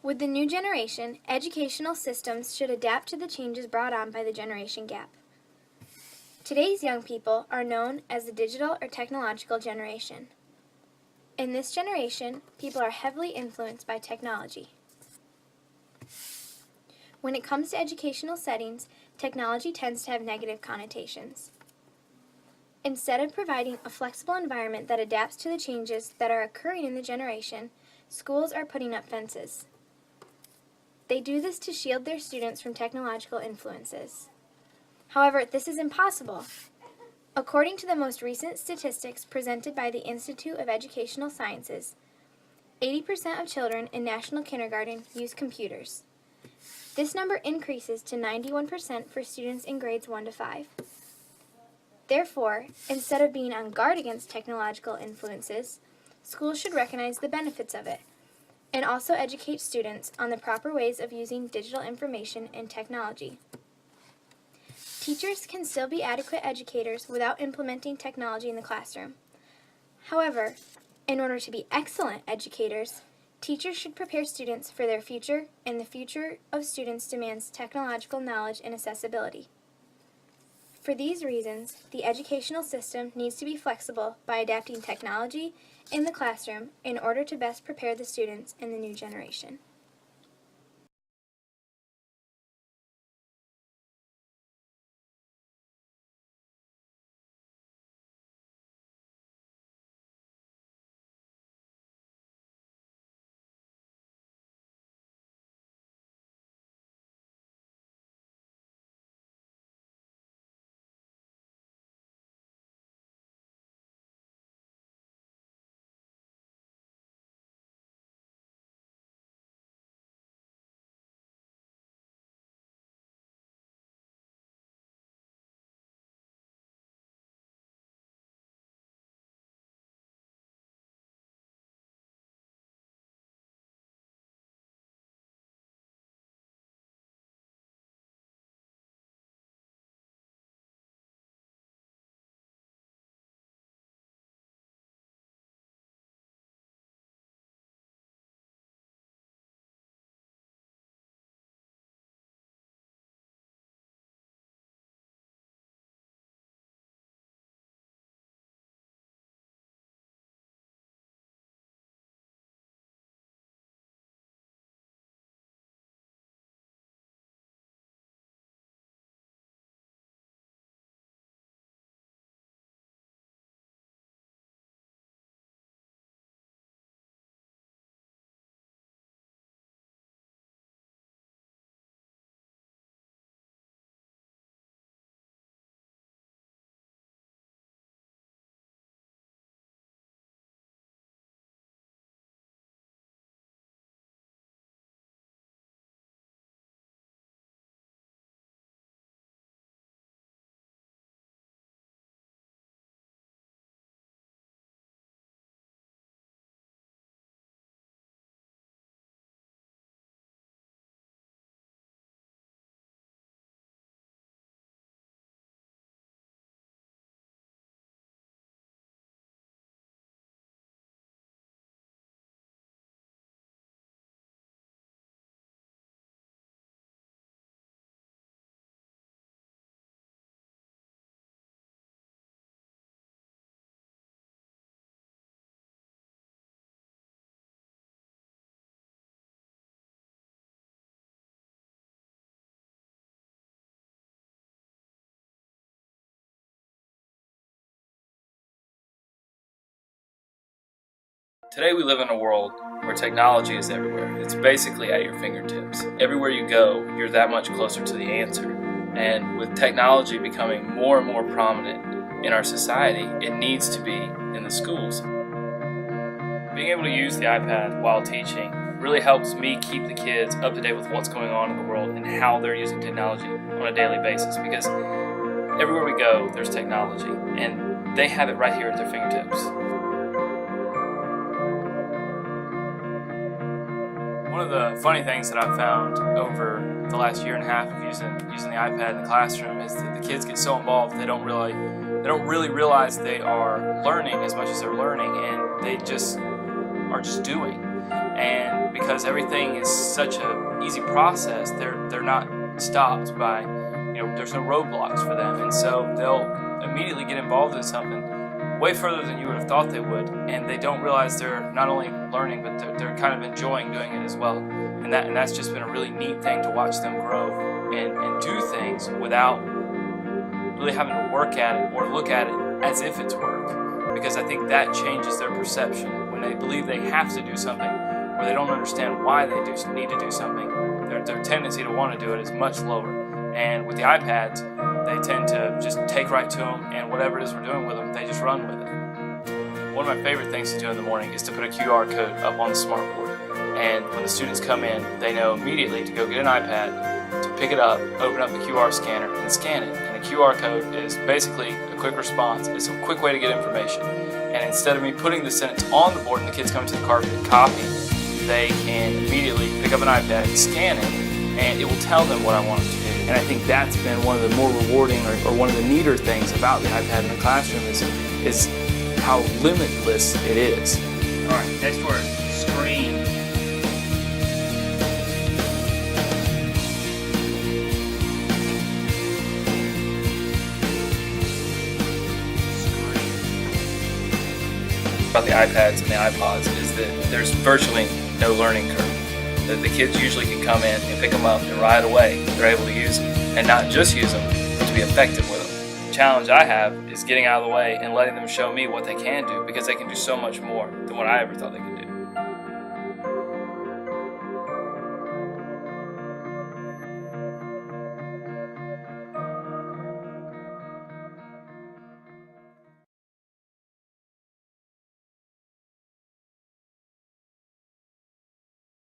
With the new generation, educational systems should adapt to the changes brought on by the generation gap. Today's young people are known as the digital or technological generation. In this generation, people are heavily influenced by technology. When it comes to educational settings, technology tends to have negative connotations. Instead of providing a flexible environment that adapts to the changes that are occurring in the generation, schools are putting up fences. They do this to shield their students from technological influences. However, this is impossible. According to the most recent statistics presented by the Institute of Educational Sciences, 80% of children in national kindergarten use computers. This number increases to 91% for students in grades 1 to 5. Therefore, instead of being on guard against technological influences, schools should recognize the benefits of it and also educate students on the proper ways of using digital information and technology. Teachers can still be adequate educators without implementing technology in the classroom. However, in order to be excellent educators, teachers should prepare students for their future, and the future of students demands technological knowledge and accessibility. For these reasons, the educational system needs to be flexible by adapting technology in the classroom in order to best prepare the students in the new generation. Today we live in a world where technology is everywhere. It's basically at your fingertips. Everywhere you go, you're that much closer to the answer. And with technology becoming more and more prominent in our society, it needs to be in the schools. Being able to use the iPad while teaching really helps me keep the kids up to date with what's going on in the world and how they're using technology on a daily basis, because everywhere we go, there's technology, and they have it right here at their fingertips. One of the funny things that I've found over the last year and a half of using the iPad in the classroom is that the kids get so involved they don't really realize they are learning as much as they're learning, and they just are just doing. And because everything is such an easy process, they're not stopped by, there's no roadblocks for them, and so they'll immediately get involved in something way further than you would have thought they would, and they don't realize they're not only learning, but they're kind of enjoying doing it as well. And that's just been a really neat thing to watch them grow and do things without really having to work at it or look at it as if it's work, because I think that changes their perception. When they believe they have to do something, or they don't understand why they need to do something, their tendency to want to do it is much lower. And with the iPads, they tend to just take right to them, and whatever it is we're doing with them, they just run with it. One of my favorite things to do in the morning is to put a QR code up on the smartboard. And when the students come in, they know immediately to go get an iPad, to pick it up, open up the QR scanner, and scan it. And the QR code is basically a quick response. It's a quick way to get information. And instead of me putting the sentence on the board and the kids coming to the carpet and copying, they can immediately pick up an iPad, scan it, and it will tell them what I want them to do. And I think that's been one of the more rewarding or one of the neater things about the iPad in the classroom is how limitless it is. All right, next word, screen. About the iPads and the iPods is that there's virtually no learning curve. That the kids usually can come in and pick them up, and right away they're able to use them, and not just use them, but to be effective with them. The challenge I have is getting out of the way and letting them show me what they can do, because they can do so much more than what I ever thought they could do.